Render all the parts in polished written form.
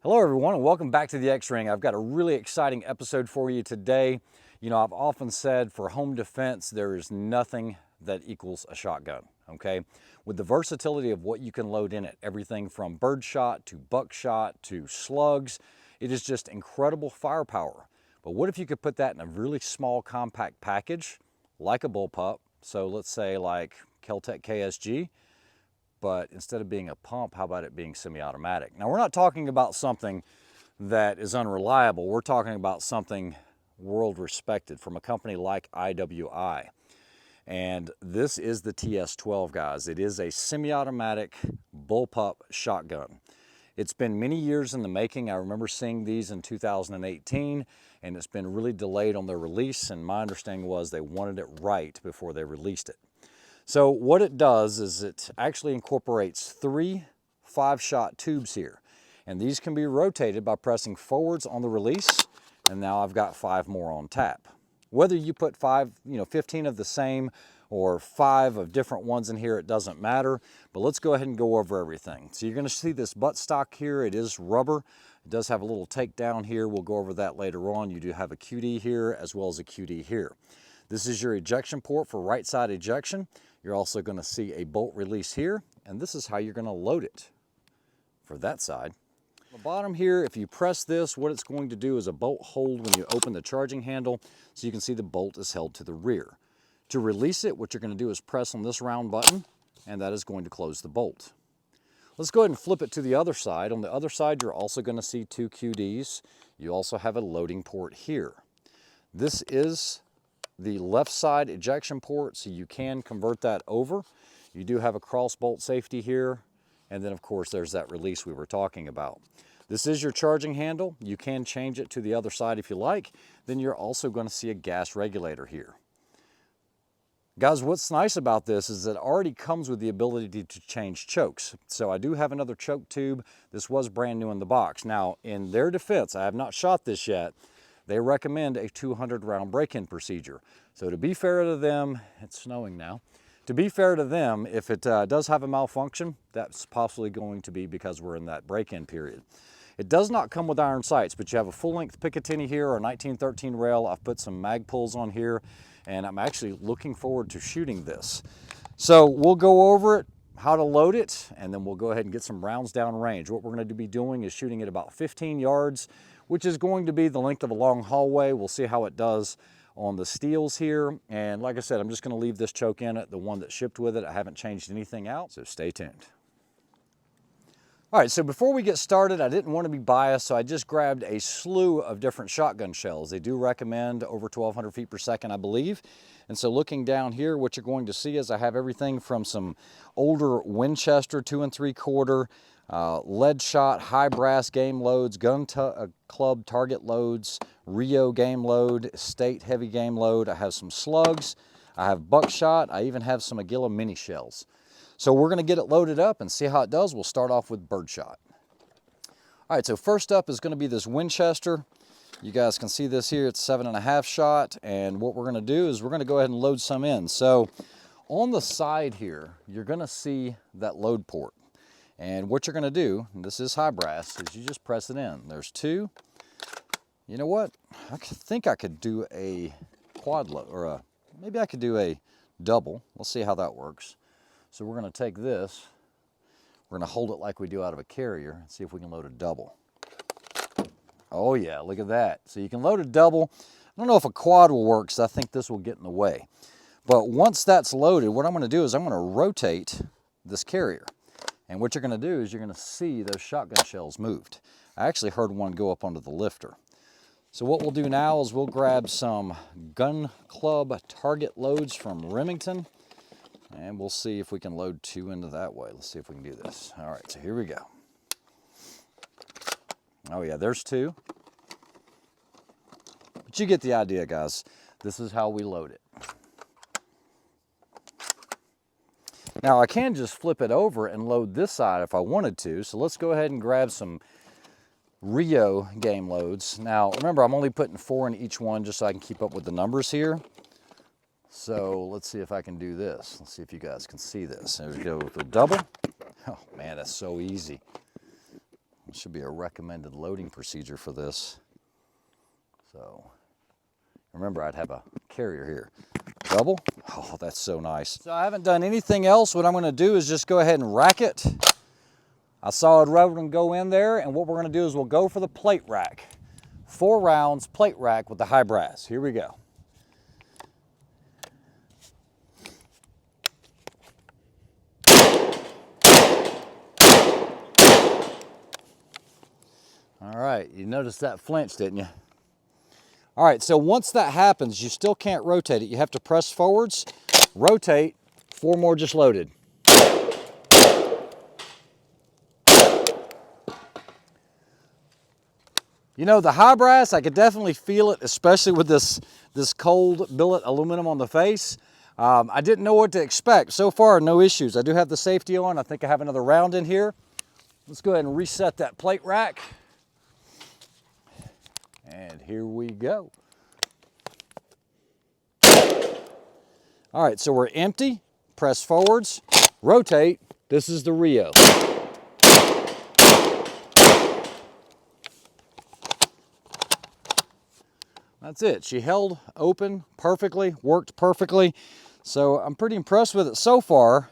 Hello everyone and welcome back to the X-Ring. I've got a really exciting episode for you today. You know, I've often said for home defense, there is nothing that equals a shotgun, okay? With the versatility of what you can load in it, everything from birdshot to buckshot to slugs, it is just incredible firepower. But what if you could put that in a really small compact package, like a bullpup, so let's say like Kel-Tec KSG, but instead of being a pump, how about it being semi-automatic? Now, we're not talking about something that is unreliable. We're talking about something world respected from a company like IWI. And this is the TS-12, guys. It is a semi-automatic bullpup shotgun. It's been many years in the making. I remember seeing these in 2018, and it's been really delayed on their release, and my understanding was they wanted it right before they released it. So what it does is it actually incorporates 3 5-shot tubes here. And these can be rotated by pressing forwards on the release. And now I've got 5 more on tap. Whether you put 15 of the same or 5 of different ones in here, it doesn't matter. But let's go ahead and go over everything. So you're going to see this buttstock here. It is rubber. It does have a little takedown here. We'll go over that later on. You do have a QD here as well as a QD here. This is your ejection port for right side ejection. You're also going to see a bolt release here, and this is how you're going to load it for that side. On the bottom here, if you press this, what it's going to do is a bolt hold when you open the charging handle, so you can see the bolt is held to the rear. To release it, what you're going to do is press on this round button, and that is going to close the bolt. Let's go ahead and flip it to the other side. On the other side, you're also going to see 2 QDs. You also have a loading port here. This is the left side ejection port, so you can convert that over. You do have a cross bolt safety here, and then of course there's that release we were talking about. This is your charging handle. You can change it to the other side if you like. Then you're also going to see a gas regulator here. Guys, what's nice about this is it already comes with the ability to change chokes. So I do have another choke tube. This was brand new in the box. Now, in their defense, I have not shot this yet. They recommend a 200 round break-in procedure. So to be fair to them, it's snowing now. To be fair to them, if it does have a malfunction, that's possibly going to be because we're in that break-in period. It does not come with iron sights, but you have a full-length Picatinny here, or 1913 rail. I've put some mag pulls on here, and I'm actually looking forward to shooting this. So we'll go over it, how to load it, and then we'll go ahead and get some rounds down range. What we're going to be doing is shooting at about 15 yards, which is going to be the length of a long hallway. We'll see how it does on the steels here. And like I said, I'm just going to leave this choke in it, the one that shipped with it. I haven't changed anything out, so stay tuned. All right, so before we get started, I didn't want to be biased, so I just grabbed a slew of different shotgun shells. They do recommend over 1,200 feet per second, I believe. And so looking down here, what you're going to see is I have everything from some older Winchester 2 3/4, lead shot, high brass game loads, gun club target loads, Rio game load, State heavy game load. I have some slugs, I have buckshot, I even have some Aguila mini shells. So we're going to get it loaded up and see how it does. We'll start off with birdshot. All right, so first up is going to be this Winchester. You guys can see this here, it's 7.5 shot, and what we're going to do is we're going to go ahead and load some in. So on the side here, you're going to see that load port. And what you're going to do, and this is high brass, is you just press it in. There's 2. You know what? I think I could do a quad load, or maybe I could do a double. Let's see how that works. So we're going to take this, we're going to hold it like we do out of a carrier, and see if we can load a double. Oh yeah, look at that. So you can load a double. I don't know if a quad will work, because I think this will get in the way. But once that's loaded, what I'm going to do is I'm going to rotate this carrier. And what you're going to do is you're going to see those shotgun shells moved. I actually heard one go up onto the lifter. So what we'll do now is we'll grab some gun club target loads from Remington, and we'll see if we can load 2 into that way. Let's see if we can do this. All right, so here we go. Oh yeah, there's 2. But you get the idea, guys. This is how we load it. Now I can just flip it over and load this side if I wanted to. So let's go ahead and grab some Rio game loads. Now remember, I'm only putting 4 in each one just so I can keep up with the numbers here. So let's see if I can do this. Let's see if you guys can see this. There we go with the double. Oh man, that's so easy. There should be a recommended loading procedure for this. So remember, I'd have a carrier here. Double? Oh, that's so nice. So I haven't done anything else. What I'm going to do is just go ahead and rack it. I saw it rubber and go in there, and what we're going to do is we'll go for the plate rack. 4 rounds plate rack with the high brass. Here we go. All right, you noticed that flinch, didn't you? All right, so once that happens, you still can't rotate it. You have to press forwards, rotate, 4 more just loaded. You know, the high brass, I could definitely feel it, especially with this cold billet aluminum on the face. I didn't know what to expect. So far, no issues. I do have the safety on. I think I have another round in here. Let's go ahead and reset that plate rack. And here we go. All right, so we're empty, press forwards, rotate. This is the Rio. That's it. She held open perfectly, worked perfectly. So I'm pretty impressed with it so far.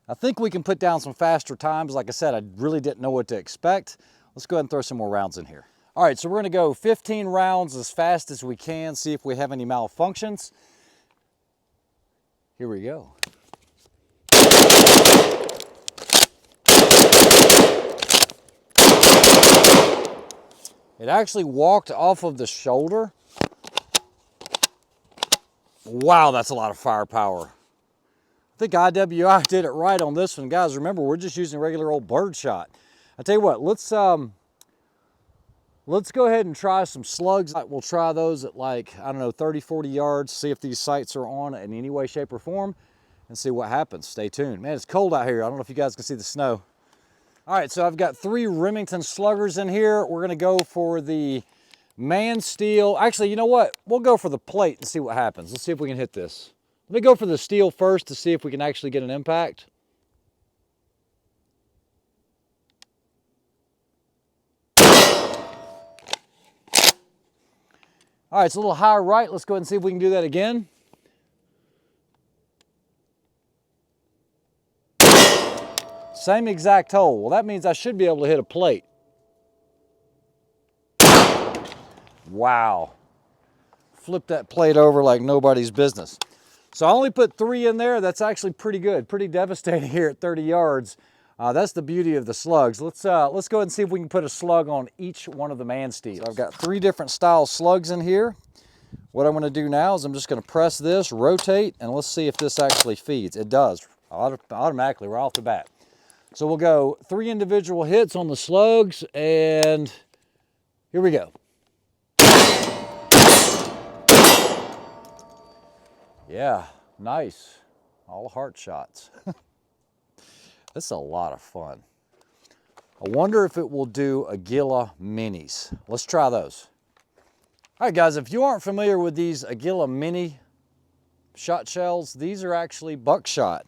I think we can put down some faster times. Like I said, I really didn't know what to expect. Let's go ahead and throw some more rounds in here. All right, so we're gonna go 15 rounds as fast as we can, see if we have any malfunctions. Here we go. It actually walked off of the shoulder. Wow, that's a lot of firepower. I think IWI did it right on this one. Guys, remember, we're just using regular old Birdshot. I tell you what, let's go ahead and try some slugs. We'll try those at like, I don't know, 30, 40 yards, see if these sights are on in any way, shape, or form, and see what happens. Stay tuned. Man, it's cold out here. I don't know if you guys can see the snow. All right, so I've got 3 Remington sluggers in here. We're gonna go for the man steel. Actually, you know what? We'll go for the plate and see what happens. Let's see if we can hit this. Let me go for the steel first to see if we can actually get an impact. All right, it's a little higher right. Let's go ahead and see if we can do that again. Same exact hole. Well, that means I should be able to hit a plate. Wow. Flip that plate over like nobody's business. So I only put 3 in there. That's actually pretty good, pretty devastating here at 30 yards. That's the beauty of the slugs. Let's go ahead and see if we can put a slug on each one of the man steels. So I've got 3 different style slugs in here. What I'm gonna do now is I'm just gonna press this, rotate, and let's see if this actually feeds. It does, automatically, right off the bat. So we'll go 3 individual hits on the slugs, and here we go. Yeah, nice. All heart shots. This is a lot of fun. I wonder if it will do Aguila minis. Let's try those. All right, guys, if you aren't familiar with these Aguila mini shot shells, these are actually buckshot.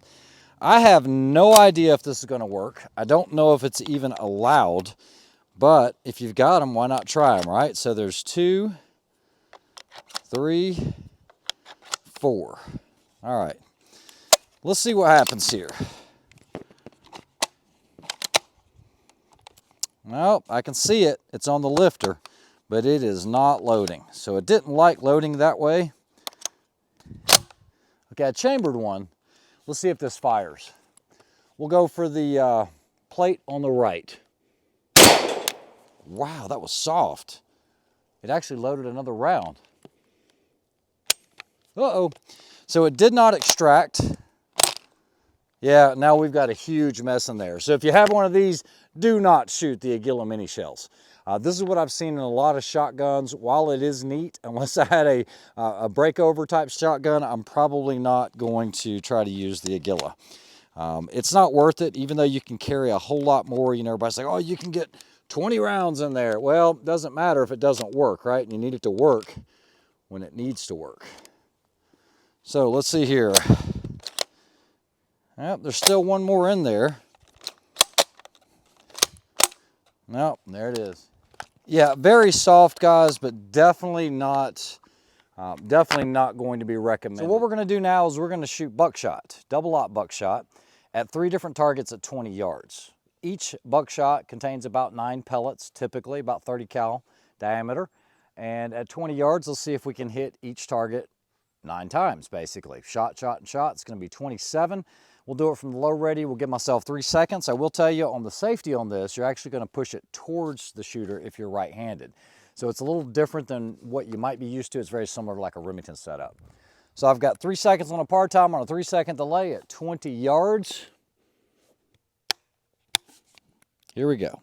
I have no idea if this is gonna work. I don't know if it's even allowed, but if you've got them, why not try them, right? So there's 2, 3, 4. All right, let's see what happens here. Nope, I can see it. It's on the lifter, but it is not loading. So it didn't like loading that way. Okay, I chambered one. Let's see if this fires. We'll go for the plate on the right. Wow, that was soft. It actually loaded another round. Uh-oh. So it did not extract. Yeah, now we've got a huge mess in there. So if you have one of these, do not shoot the Aguila mini shells. This is what I've seen in a lot of shotguns. While it is neat, unless I had a breakover type shotgun, I'm probably not going to try to use the Aguila. It's not worth it, even though you can carry a whole lot more. You know, everybody's like, oh, you can get 20 rounds in there. Well, it doesn't matter if it doesn't work, right? And you need it to work when it needs to work. So let's see here. Yep, there's still one more in there. No, there it is. Yeah, very soft, guys, but definitely not going to be recommended. So what we're going to do now is we're going to shoot buckshot, double-aught buckshot, at 3 different targets at 20 yards. Each buckshot contains about 9 pellets, typically about 30 cal diameter. And at 20 yards, let's see if we can hit each target 9 times, basically. Shot, shot, and shot. It's going to be 27. We'll do it from the low ready. We'll give myself 3 seconds. I will tell you on the safety on this, you're actually going to push it towards the shooter if you're right-handed. So it's a little different than what you might be used to. It's very similar to like a Remington setup. So I've got 3 seconds on a par time on a 3-second delay at 20 yards. Here we go.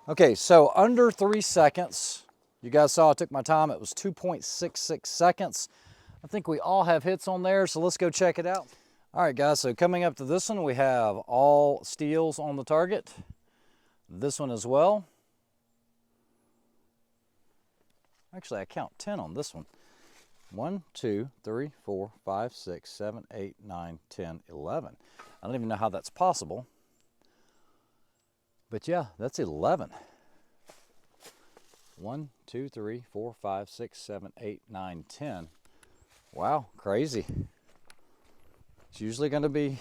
Okay, so under 3 seconds, you guys saw I took my time. It was 2.66 seconds. I think we all have hits on there, so let's go check it out. All right, guys, so coming up to this one, we have all steels on the target. This one as well. Actually, I count 10 on this one. 1, 2, 3, 4, 5, 6, 7, 8, 9, 10, 11. I don't even know how that's possible. But yeah, that's 11. 1, 2, 3, 4, 5, 6, 7, 8, 9, 10. Wow, crazy. It's usually going to be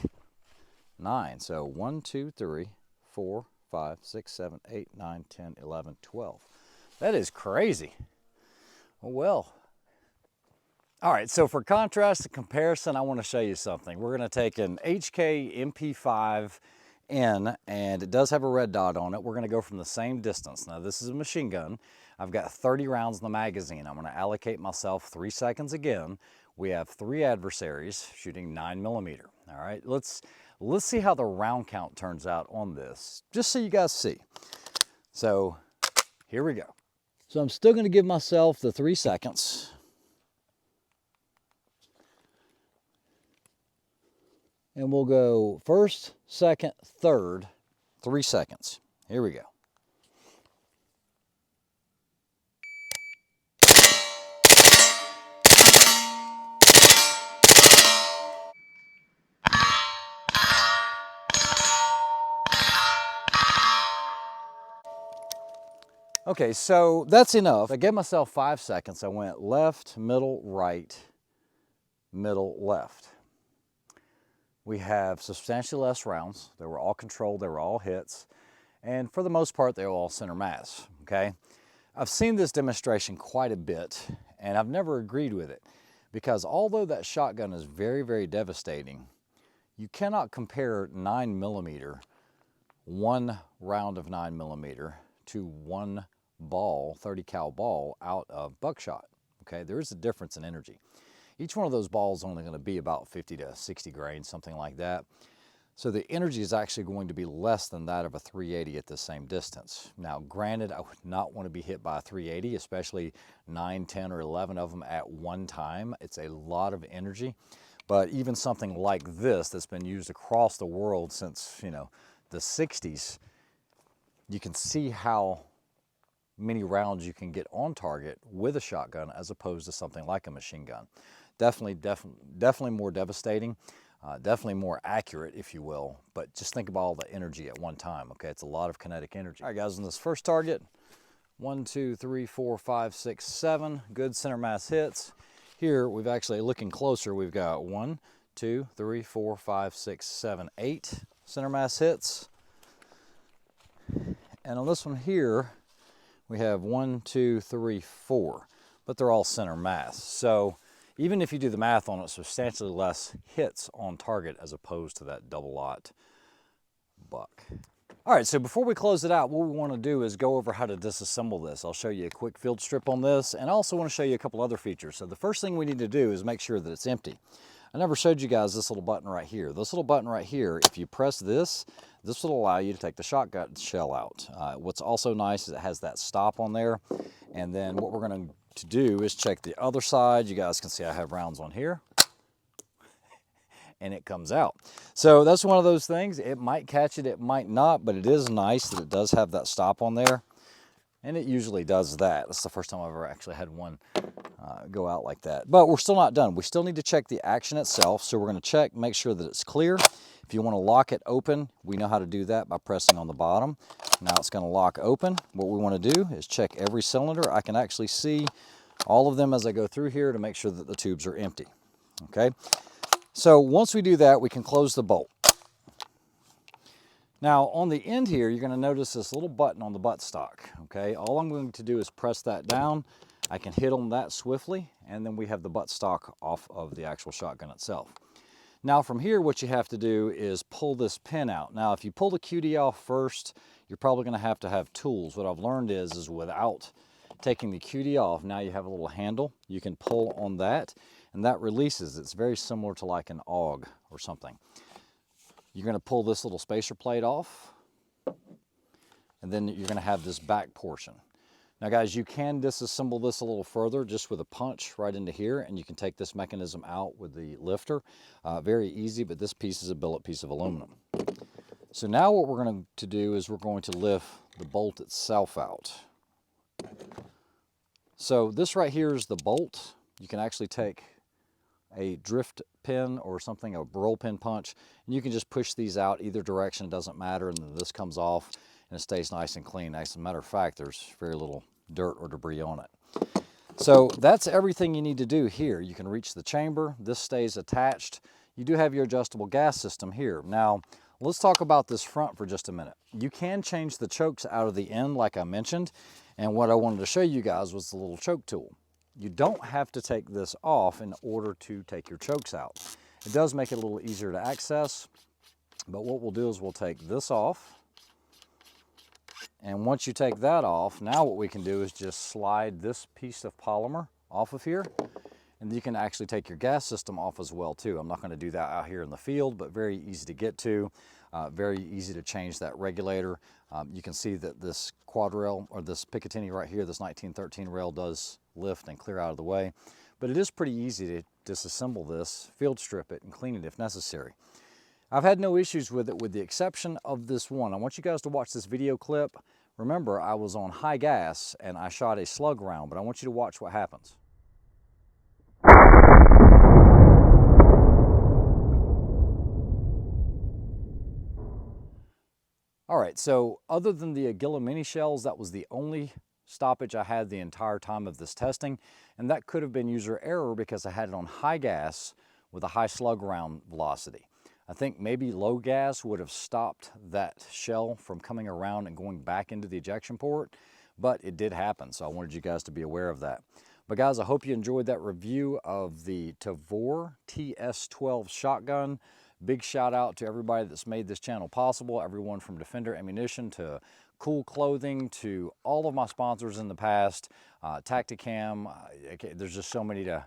9. So 1, 2, 3, 4, 5, 6, 7, 8, 9, 10, 11, 12. That is crazy. Well. All right, so for contrast and comparison, I want to show you something. We're going to take an HK MP5 in, and it does have a red dot on it. We're going to go from the same distance. Now this is a machine gun. I've got 30 rounds in the magazine. I'm going to allocate myself 3 seconds again. We have 3 adversaries shooting 9mm. All right, let's see how the round count turns out on this, just so you guys see. So here we go. So I'm still going to give myself the 3 seconds. And we'll go first, second, third, 3 seconds. Here we go. Okay, so that's enough. I gave myself 5 seconds. I went left, middle, right, middle, left. We have substantially less rounds. They were all controlled, they were all hits. And for the most part, they were all center mass, okay? I've seen this demonstration quite a bit, and I've never agreed with it. Because although that shotgun is very, very devastating, you cannot compare 9mm, 1 round of 9mm, to 1 ball, 30 cal ball out of buckshot, okay? There is a difference in energy. Each one of those balls is only going to be about 50 to 60 grains, something like that. So the energy is actually going to be less than that of a 380 at the same distance. Now, granted, I would not want to be hit by a 380, especially 9, 10, or 11 of them at one time. It's a lot of energy. But even something like this that's been used across the world since, you know, the 60s, you can see how many rounds you can get on target with a shotgun as opposed to something like a machine gun. Definitely more devastating, definitely more accurate, if you will, but just think about all the energy at one time, okay? It's a lot of kinetic energy. All right, guys, on this first target, 1, 2, 3, 4, 5, 6, 7, good center mass hits. Here, we've actually, looking closer, we've got 1, 2, 3, 4, 5, 6, 7, 8 center mass hits. And on this one here, we have 1, 2, 3, 4, but they're all center mass. So even if you do the math on it, substantially less hits on target as opposed to that double-aught buck. All right, so before we close it out, what we want to do is go over how to disassemble this. I'll show you a quick field strip on this, and I also want to show you a couple other features. So the first thing we need to do is make sure that it's empty. I never showed you guys this little button right here. This little button right here, if you press this, this will allow you to take the shotgun shell out. What's also nice is it has that stop on there. And then what we're going to do is check the other side. You guys can see I have rounds on here. And it comes out. So that's one of those things. It might catch it, it might not, but it is nice that it does have that stop on there. And it usually does that. That's the first time I've ever actually had one go out like that. But we're still not done. We still need to check the action itself. So we're going to check, make sure that it's clear. If you want to lock it open, we know how to do that by pressing on the bottom. Now it's going to lock open. What we want to do is check every cylinder. I can actually see all of them as I go through here to make sure that the tubes are empty. Okay. So once we do that, we can close the bolt. Now on the end here, you're going to notice this little button on the buttstock. Okay, all I'm going to do is press that down. I can hit on that swiftly, and then we have the buttstock off of the actual shotgun itself. Now from here, what you have to do is pull this pin out. Now if you pull the QD off first, you're probably going to have tools. What I've learned is without taking the QD off, now you have a little handle. You can pull on that, and that releases. It's very similar to like an AUG or something. You're going to pull this little spacer plate off, and then you're going to have this back portion. Now guys, you can disassemble this a little further just with a punch right into here, and you can take this mechanism out with the lifter. Very easy, but this piece is a billet piece of aluminum. So now what we're going to do is we're going to lift the bolt itself out. So this right here is the bolt. You can actually take a drift pin or something, a roll pin punch, and you can just push these out either direction, it doesn't matter, and then this comes off and it stays nice and clean. As a matter of fact, there's very little dirt or debris on it. So that's everything you need to do here. You can reach the chamber, this stays attached. You do have your adjustable gas system here. Now let's talk about this front for just a minute. You can change the chokes out of the end like I mentioned, and what I wanted to show you guys was the little choke tool. You don't have to take this off in order to take your chokes out. It does make it a little easier to access, but what we'll do is we'll take this off. And once you take that off, now what we can do is just slide this piece of polymer off of here, and you can actually take your gas system off as well too. I'm not going to do that out here in the field, but very easy to get to, very easy to change that regulator. You can see that this quad rail, or this Picatinny right here, this 1913 rail does lift and clear out of the way, but it is pretty easy to disassemble this, field strip it, and clean it if necessary. I've had no issues with it with the exception of this one. I want you guys to watch this video clip. Remember, I was on high gas and I shot a slug round, but I want you to watch what happens. All right, so other than the Aguila mini shells, that was the only stoppage I had the entire time of this testing, and that could have been user error because I had it on high gas with a high slug round velocity. I think maybe low gas would have stopped that shell from coming around and going back into the ejection port, but it did happen, so I wanted you guys to be aware of that. But guys, I hope you enjoyed that review of the Tavor TS-12 shotgun. Big shout out to everybody that's made this channel possible, everyone from Defender Ammunition to Cool Clothing to all of my sponsors in the past, Tacticam. There's just so many to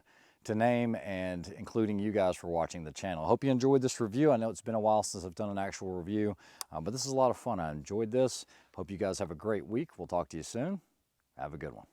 name, and including you guys for watching the channel. I hope you enjoyed this review. I know it's been a while since I've done an actual review, but this is a lot of fun. I enjoyed this. Hope you guys have a great week. We'll talk to you soon. Have a good one.